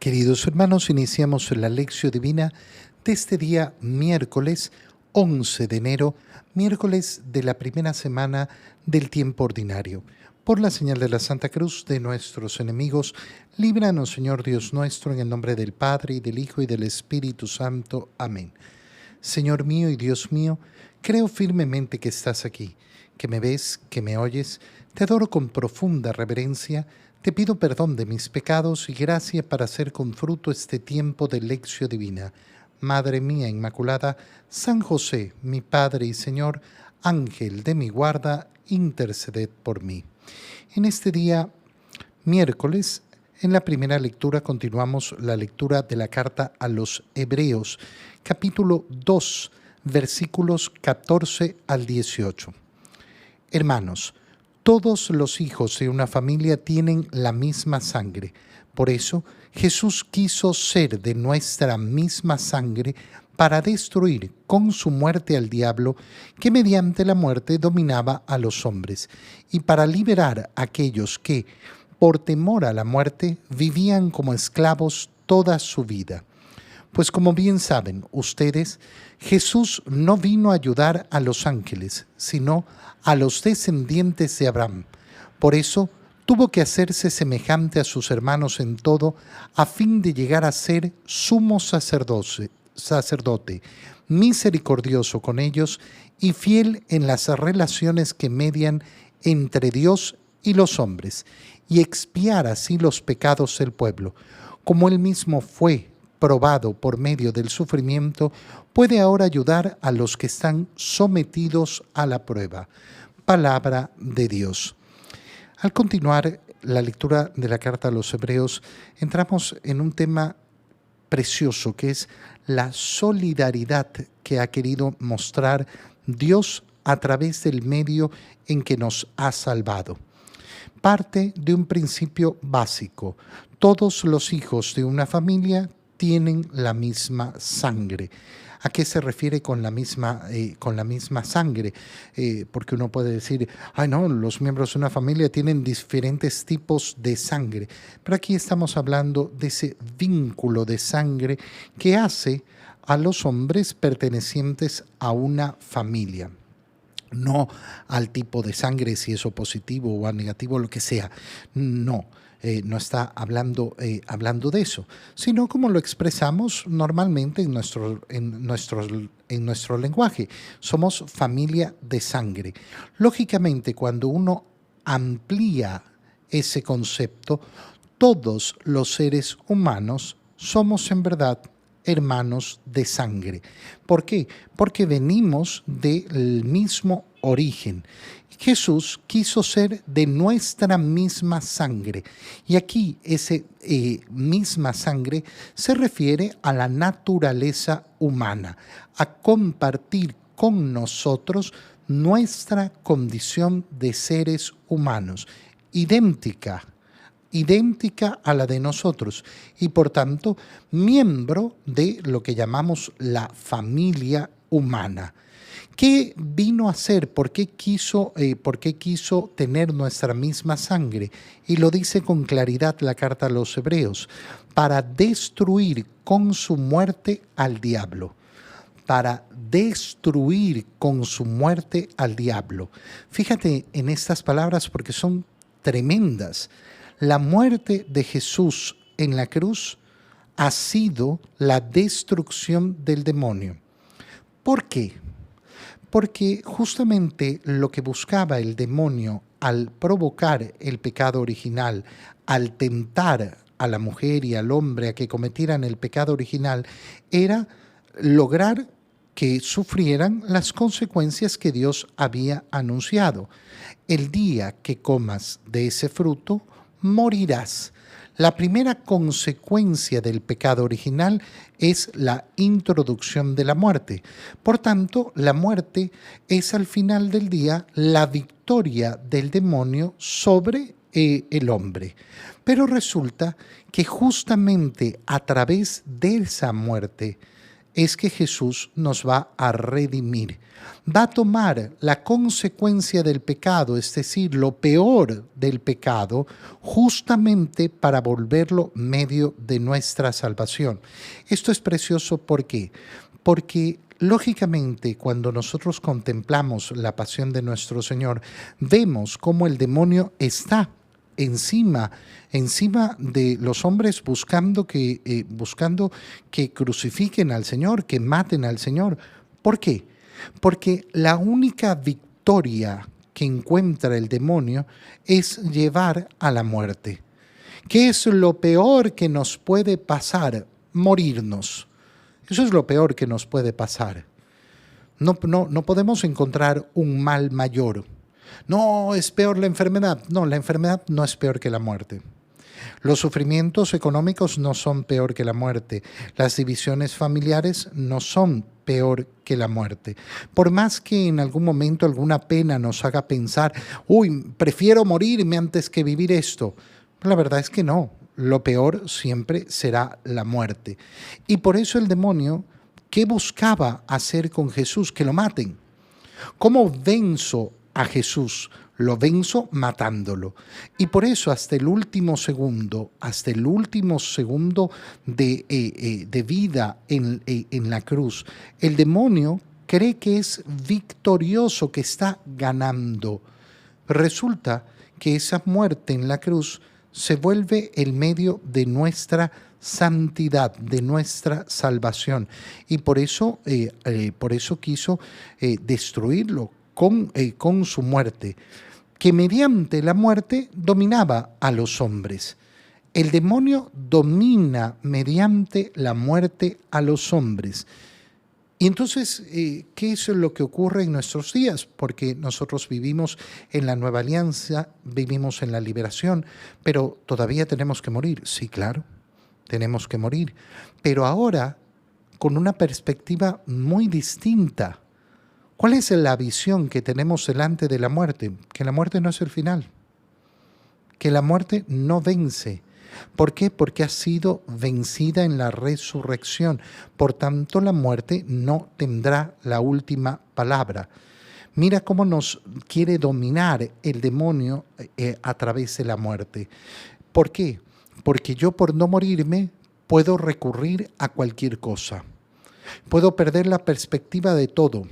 Queridos hermanos, iniciamos la lección divina de este día miércoles 11 de enero, miércoles de la primera semana del tiempo ordinario. Por la señal de la Santa Cruz de nuestros enemigos, líbranos, Señor Dios nuestro, en el nombre del Padre, y del Hijo, y del Espíritu Santo. Amén. Señor mío y Dios mío, creo firmemente que estás aquí, que me ves, que me oyes. Te adoro con profunda reverencia. Te pido perdón de mis pecados y gracia para hacer con fruto este tiempo de lección divina. Madre mía Inmaculada, San José, mi Padre y Señor, Ángel de mi guarda, interceded por mí. En este día, miércoles, en la primera lectura continuamos la lectura de la carta a los Hebreos, capítulo 2, versículos 14 al 18. Hermanos, todos los hijos de una familia tienen la misma sangre. Por eso, Jesús quiso ser de nuestra misma sangre para destruir con su muerte al diablo, que mediante la muerte dominaba a los hombres, y para liberar a aquellos que, por temor a la muerte, vivían como esclavos toda su vida. Pues como bien saben ustedes, Jesús no vino a ayudar a los ángeles, sino a los descendientes de Abraham. Por eso tuvo que hacerse semejante a sus hermanos en todo, a fin de llegar a ser sumo sacerdote, misericordioso con ellos y fiel en las relaciones que median entre Dios y los hombres, y expiar así los pecados del pueblo. Como él mismo fue probado por medio del sufrimiento, puede ahora ayudar a los que están sometidos a la prueba. Palabra de Dios. Al continuar la lectura de la carta a los Hebreos, entramos en un tema precioso que es la solidaridad que ha querido mostrar Dios a través del medio en que nos ha salvado. Parte de un principio básico: todos los hijos de una familia tienen la misma sangre. ¿A qué se refiere con la misma sangre? Porque uno puede decir, no, los miembros de una familia tienen diferentes tipos de sangre. Pero aquí estamos hablando de ese vínculo de sangre que hace a los hombres pertenecientes a una familia. No al tipo de sangre, si es O positivo o A negativo, lo que sea. No está hablando de eso, sino como lo expresamos normalmente en nuestro lenguaje. Somos familia de sangre. Lógicamente, cuando uno amplía ese concepto, todos los seres humanos somos en verdad hermanos de sangre. ¿Por qué? Porque venimos del mismo origen. Jesús quiso ser de nuestra misma sangre. Y aquí esa misma sangre se refiere a la naturaleza humana, a compartir con nosotros nuestra condición de seres humanos, idéntica a la de nosotros, y por tanto miembro de lo que llamamos la familia humana. ¿Qué vino a hacer? ¿Por qué quiso tener nuestra misma sangre? Y lo dice con claridad la carta a los Hebreos: para destruir con su muerte al diablo. Para destruir con su muerte al diablo. Fíjate en estas palabras porque son tremendas. La muerte de Jesús en la cruz ha sido la destrucción del demonio. ¿Por qué? Porque justamente lo que buscaba el demonio al provocar el pecado original, al tentar a la mujer y al hombre a que cometieran el pecado original, era lograr que sufrieran las consecuencias que Dios había anunciado. El día que comas de ese fruto, morirás. La primera consecuencia del pecado original es la introducción de la muerte. Por tanto, la muerte es al final del día la victoria del demonio sobre el hombre. Pero resulta que justamente a través de esa muerte es que Jesús nos va a redimir. Va a tomar la consecuencia del pecado, es decir, lo peor del pecado, justamente para volverlo medio de nuestra salvación. Esto es precioso, ¿por qué? Porque lógicamente, cuando nosotros contemplamos la pasión de nuestro Señor, vemos cómo el demonio está encima de los hombres buscando que crucifiquen al Señor, que maten al Señor. ¿Por qué? Porque la única victoria que encuentra el demonio es llevar a la muerte. ¿Qué es lo peor que nos puede pasar? Morirnos. Eso es lo peor que nos puede pasar. No podemos encontrar un mal mayor. No, es peor la enfermedad. No, la enfermedad no es peor que la muerte. Los sufrimientos económicos no son peor que la muerte. Las divisiones familiares no son peor que la muerte. Por más que en algún momento alguna pena nos haga pensar, uy, prefiero morirme antes que vivir esto. La verdad es que no. Lo peor siempre será la muerte. Y por eso el demonio, ¿qué buscaba hacer con Jesús? Que lo maten. ¿Cómo venzo a Jesús? Lo venzo matándolo. Y por eso hasta el último segundo de vida en la cruz, el demonio cree que es victorioso, que está ganando. Resulta que esa muerte en la cruz se vuelve el medio de nuestra santidad, de nuestra salvación. Y por eso quiso destruirlo con su muerte, que mediante la muerte dominaba a los hombres. El demonio domina mediante la muerte a los hombres. Y entonces, ¿qué es lo que ocurre en nuestros días? Porque nosotros vivimos en la nueva alianza, vivimos en la liberación, pero todavía tenemos que morir. Sí, claro, tenemos que morir. Pero ahora, con una perspectiva muy distinta. ¿Cuál es la visión que tenemos delante de la muerte? Que la muerte no es el final, que la muerte no vence. ¿Por qué? Porque ha sido vencida en la resurrección. Por tanto, la muerte no tendrá la última palabra. Mira cómo nos quiere dominar el demonio a través de la muerte. ¿Por qué? Porque yo, por no morirme, puedo recurrir a cualquier cosa. Puedo perder la perspectiva de todo.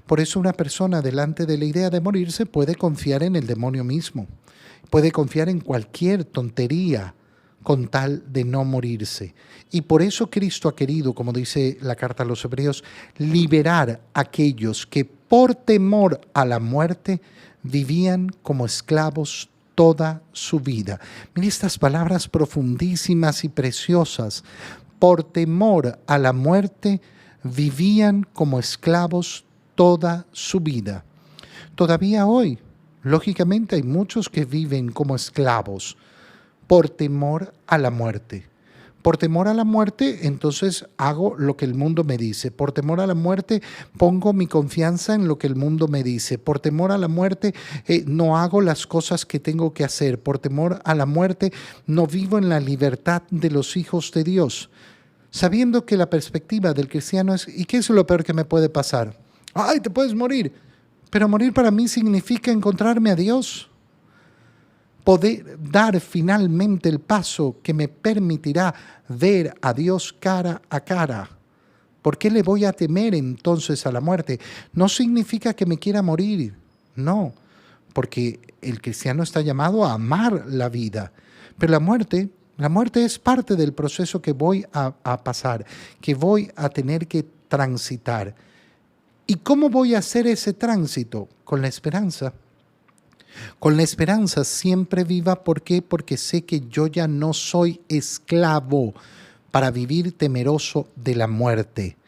Por eso una persona delante de la idea de morirse puede confiar en el demonio mismo. Puede confiar en cualquier tontería con tal de no morirse. Y por eso Cristo ha querido, como dice la carta a los Hebreos, liberar a aquellos que por temor a la muerte vivían como esclavos toda su vida. Mira estas palabras profundísimas y preciosas. Por temor a la muerte vivían como esclavos toda su vida. Todavía hoy, lógicamente, hay muchos que viven como esclavos por temor a la muerte. Por temor a la muerte, entonces hago lo que el mundo me dice. Por temor a la muerte, pongo mi confianza en lo que el mundo me dice. Por temor a la muerte, no hago las cosas que tengo que hacer. Por temor a la muerte, no vivo en la libertad de los hijos de Dios. Sabiendo que la perspectiva del cristiano es, ¿y qué es lo peor que me puede pasar? ¡Ay, te puedes morir! Pero morir para mí significa encontrarme a Dios. Poder dar finalmente el paso que me permitirá ver a Dios cara a cara. ¿Por qué le voy a temer entonces a la muerte? No significa que me quiera morir, no, porque el cristiano está llamado a amar la vida. Pero la muerte es parte del proceso que voy a pasar, que voy a tener que transitar. ¿Y cómo voy a hacer ese tránsito? Con la esperanza. Con la esperanza siempre viva. ¿Por qué? Porque sé que yo ya no soy esclavo para vivir temeroso de la muerte.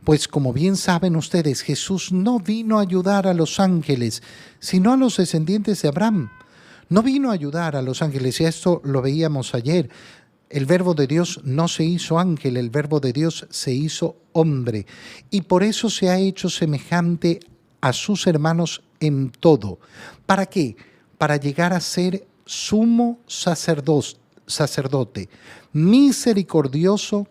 Pues como bien saben ustedes, Jesús no vino a ayudar a los ángeles, sino a los descendientes de Abraham. No vino a ayudar a los ángeles, y esto lo veíamos ayer. El Verbo de Dios no se hizo ángel, el Verbo de Dios se hizo hombre. Y por eso se ha hecho semejante a sus hermanos en todo. ¿Para qué? Para llegar a ser sumo sacerdote, misericordioso,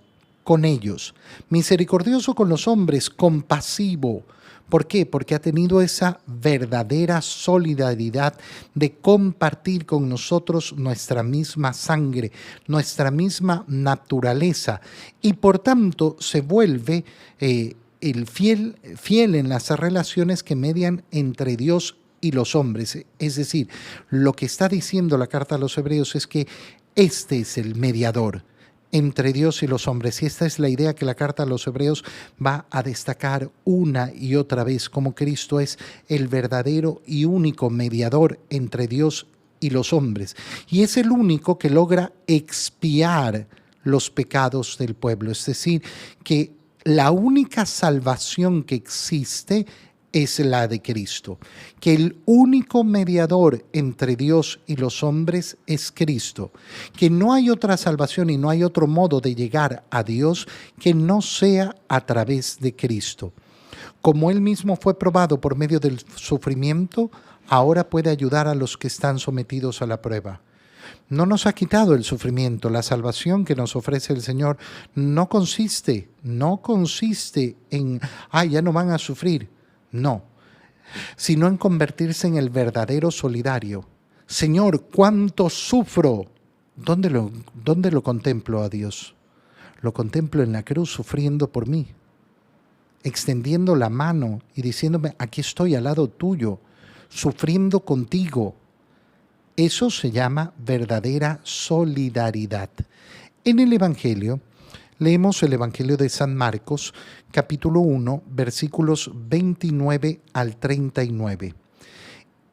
con ellos, misericordioso con los hombres, compasivo. ¿Por qué? Porque ha tenido esa verdadera solidaridad de compartir con nosotros nuestra misma sangre, nuestra misma naturaleza, y por tanto se vuelve el fiel en las relaciones que median entre Dios y los hombres. Es decir, lo que está diciendo la carta a los Hebreos es que este es el mediador entre Dios y los hombres. Y esta es la idea que la carta a los Hebreos va a destacar una y otra vez, como Cristo es el verdadero y único mediador entre Dios y los hombres. Y es el único que logra expiar los pecados del pueblo. Es decir, que la única salvación que existe es la de Cristo, que el único mediador entre Dios y los hombres es Cristo, que no hay otra salvación y no hay otro modo de llegar a Dios que no sea a través de Cristo. Como Él mismo fue probado por medio del sufrimiento, ahora puede ayudar a los que están sometidos a la prueba. No nos ha quitado el sufrimiento. La salvación que nos ofrece el Señor no consiste en, ya no van a sufrir. No, sino en convertirse en el verdadero solidario. Señor, ¿cuánto sufro? ¿Dónde lo contemplo a Dios? Lo contemplo en la cruz sufriendo por mí, extendiendo la mano y diciéndome, aquí estoy al lado tuyo, sufriendo contigo. Eso se llama verdadera solidaridad. En el Evangelio, leemos el Evangelio de San Marcos, capítulo 1, versículos 29 al 39.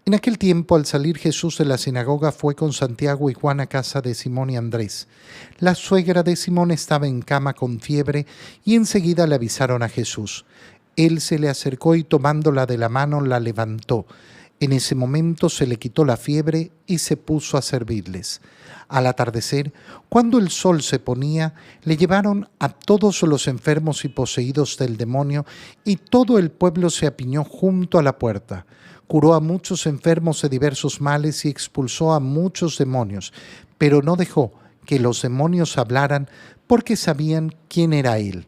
En aquel tiempo, al salir Jesús de la sinagoga, fue con Santiago y Juan a casa de Simón y Andrés. La suegra de Simón estaba en cama con fiebre y enseguida le avisaron a Jesús. Él se le acercó y tomándola de la mano la levantó. En ese momento se le quitó la fiebre y se puso a servirles. Al atardecer, cuando el sol se ponía, le llevaron a todos los enfermos y poseídos del demonio, y todo el pueblo se apiñó junto a la puerta. Curó a muchos enfermos de diversos males y expulsó a muchos demonios, pero no dejó que los demonios hablaran porque sabían quién era él.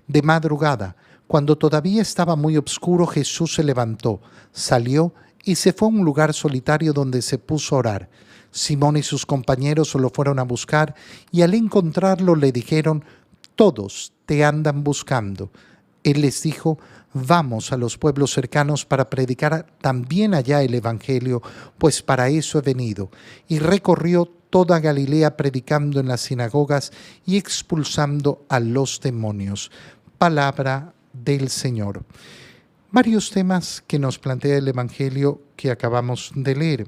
De madrugada, cuando todavía estaba muy oscuro, Jesús se levantó, salió y se fue a un lugar solitario donde se puso a orar. Simón y sus compañeros lo fueron a buscar y al encontrarlo le dijeron, todos te andan buscando. Él les dijo, vamos a los pueblos cercanos para predicar también allá el Evangelio, pues para eso he venido. Y recorrió toda Galilea predicando en las sinagogas y expulsando a los demonios. Palabra del Señor. Varios temas que nos plantea el Evangelio que acabamos de leer.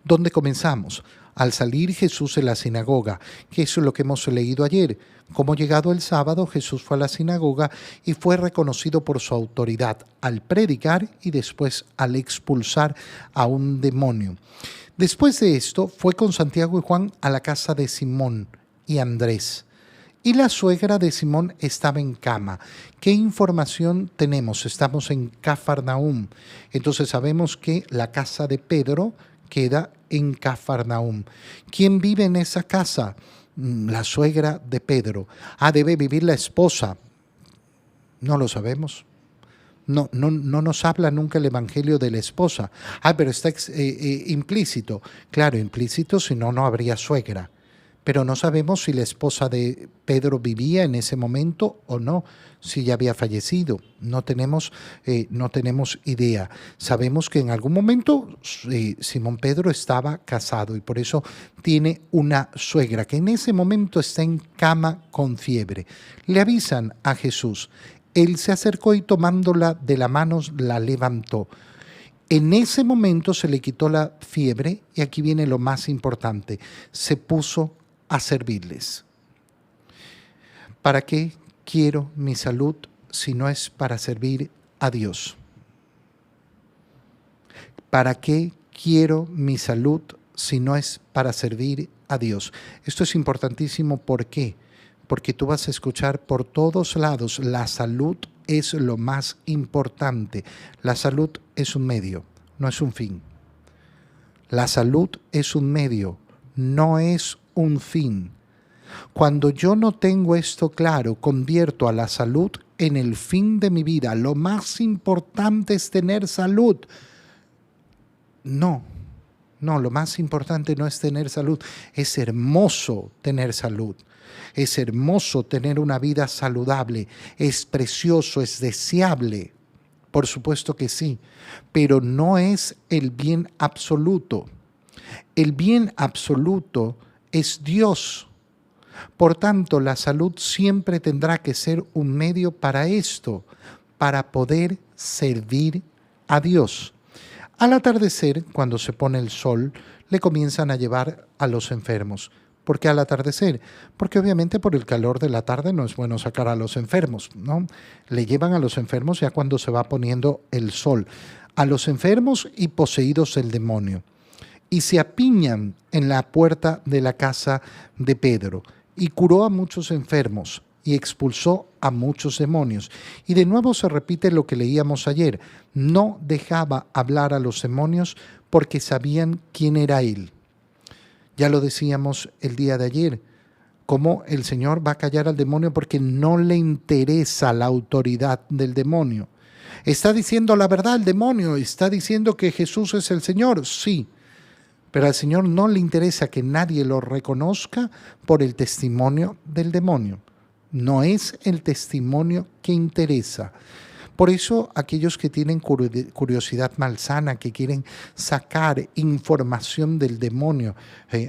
¿Dónde comenzamos? Al salir Jesús de la sinagoga, que eso es lo que hemos leído ayer. Como llegado el sábado, Jesús fue a la sinagoga y fue reconocido por su autoridad al predicar y después al expulsar a un demonio. Después de esto, fue con Santiago y Juan a la casa de Simón y Andrés. Y la suegra de Simón estaba en cama. ¿Qué información tenemos? Estamos en Cafarnaúm. Entonces sabemos que la casa de Pedro queda en Cafarnaúm. ¿Quién vive en esa casa? La suegra de Pedro. Debe vivir la esposa. No lo sabemos. No nos habla nunca el Evangelio de la esposa. Pero está implícito. Claro, implícito, si no, no habría suegra. Pero no sabemos si la esposa de Pedro vivía en ese momento o no, si ya había fallecido. No tenemos idea. Sabemos que en algún momento Simón Pedro estaba casado y por eso tiene una suegra que en ese momento está en cama con fiebre. Le avisan a Jesús. Él se acercó y tomándola de la mano la levantó. En ese momento se le quitó la fiebre y aquí viene lo más importante. Se puso a servirles. ¿Para qué quiero mi salud si no es para servir a Dios? ¿Para qué quiero mi salud si no es para servir a Dios? Esto es importantísimo. ¿Por qué? Porque tú vas a escuchar por todos lados, la salud es lo más importante. La salud es un medio, no es un fin. La salud es un medio, no es un fin. Cuando yo no tengo esto claro, convierto a la salud en el fin de mi vida. Lo más importante es tener salud. No, no, lo más importante no es tener salud. Es hermoso tener salud. Es hermoso tener una vida saludable. Es precioso, es deseable. Por supuesto que sí, pero no es el bien absoluto. El bien absoluto es Dios. Por tanto, la salud siempre tendrá que ser un medio para esto, para poder servir a Dios. Al atardecer, cuando se pone el sol, le comienzan a llevar a los enfermos. ¿Por qué al atardecer? Porque obviamente por el calor de la tarde no es bueno sacar a los enfermos, ¿no? Le llevan a los enfermos ya cuando se va poniendo el sol. A los enfermos y poseídos del demonio. Y se apiñan en la puerta de la casa de Pedro. Y curó a muchos enfermos y expulsó a muchos demonios. Y de nuevo se repite lo que leíamos ayer. No dejaba hablar a los demonios porque sabían quién era él. Ya lo decíamos el día de ayer, cómo el Señor va a callar al demonio porque no le interesa la autoridad del demonio. ¿Está diciendo la verdad el demonio? ¿Está diciendo que Jesús es el Señor? Sí. Pero al Señor no le interesa que nadie lo reconozca por el testimonio del demonio. No es el testimonio que interesa. Por eso aquellos que tienen curiosidad malsana, que quieren sacar información del demonio,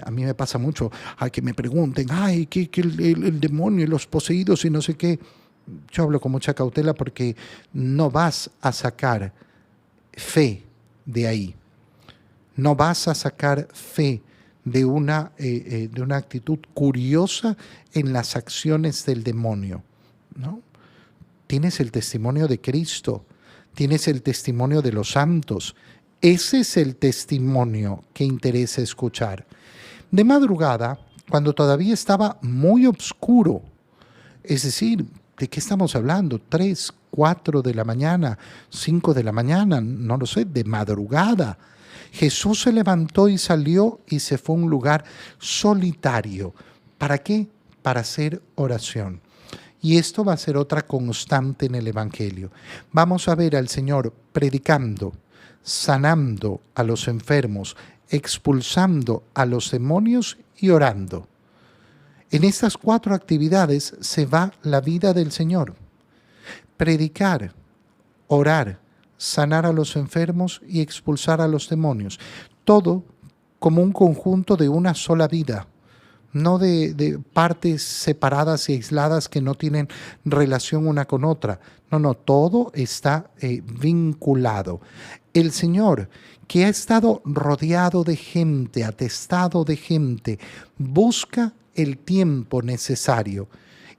a mí me pasa mucho, que me pregunten, que el demonio y los poseídos y no sé qué. Yo hablo con mucha cautela porque no vas a sacar fe de ahí. No vas a sacar fe de una actitud curiosa en las acciones del demonio, ¿no? Tienes el testimonio de Cristo, tienes el testimonio de los santos. Ese es el testimonio que interesa escuchar. De madrugada, cuando todavía estaba muy oscuro, es decir, ¿de qué estamos hablando? 3, 4 de la mañana, 5 de la mañana, no lo sé, de madrugada. Jesús se levantó y salió y se fue a un lugar solitario. ¿Para qué? Para hacer oración. Y esto va a ser otra constante en el Evangelio. Vamos a ver al Señor predicando, sanando a los enfermos, expulsando a los demonios y orando. En estas 4 actividades se va la vida del Señor. Predicar, orar, sanar a los enfermos y expulsar a los demonios. Todo como un conjunto de una sola vida. No de partes separadas y aisladas que no tienen relación una con otra. No, todo está vinculado. El Señor, que ha estado rodeado de gente, atestado de gente, busca el tiempo necesario.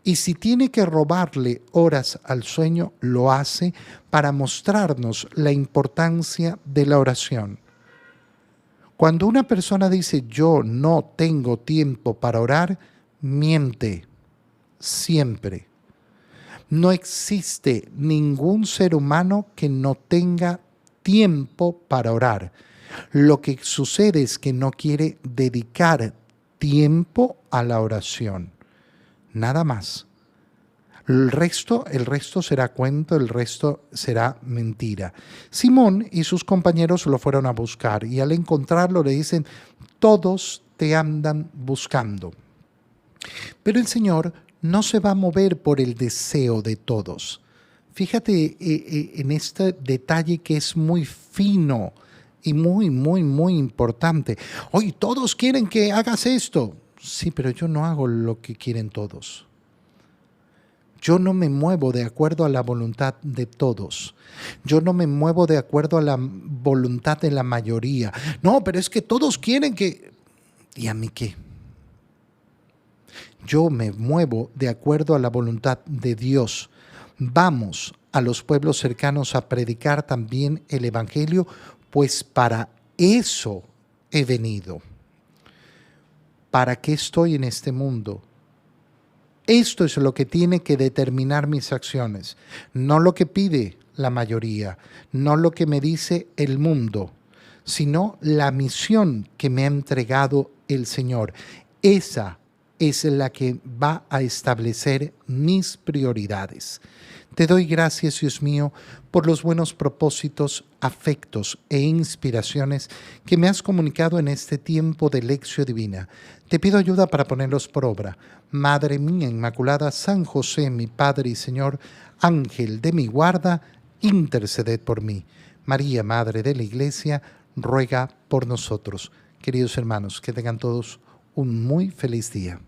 Y si tiene que robarle horas al sueño, lo hace para mostrarnos la importancia de la oración. Cuando una persona dice yo no tengo tiempo para orar, miente siempre. No existe ningún ser humano que no tenga tiempo para orar. Lo que sucede es que no quiere dedicar tiempo a la oración. Nada más. El resto será cuento, el resto será mentira. Simón y sus compañeros lo fueron a buscar y al encontrarlo le dicen, todos te andan buscando. Pero el Señor no se va a mover por el deseo de todos. Fíjate en este detalle que es muy fino y muy, muy, muy importante. Hoy todos quieren que hagas esto. Sí, pero yo no hago lo que quieren todos. Yo no me muevo de acuerdo a la voluntad de todos. Yo no me muevo de acuerdo a la voluntad de la mayoría. No, pero es que todos quieren que... ¿Y a mí qué? Yo me muevo de acuerdo a la voluntad de Dios. Vamos a los pueblos cercanos a predicar también el Evangelio, pues para eso he venido. ¿Para qué estoy en este mundo? Esto es lo que tiene que determinar mis acciones, no lo que pide la mayoría, no lo que me dice el mundo, sino la misión que me ha entregado el Señor. Esa es la que va a establecer mis prioridades. Te doy gracias, Dios mío, por los buenos propósitos, afectos e inspiraciones que me has comunicado en este tiempo de lección divina. Te pido ayuda para ponerlos por obra. Madre mía Inmaculada, San José, mi Padre y Señor, Ángel de mi guarda, interceded por mí. María, Madre de la Iglesia, ruega por nosotros. Queridos hermanos, que tengan todos un muy feliz día.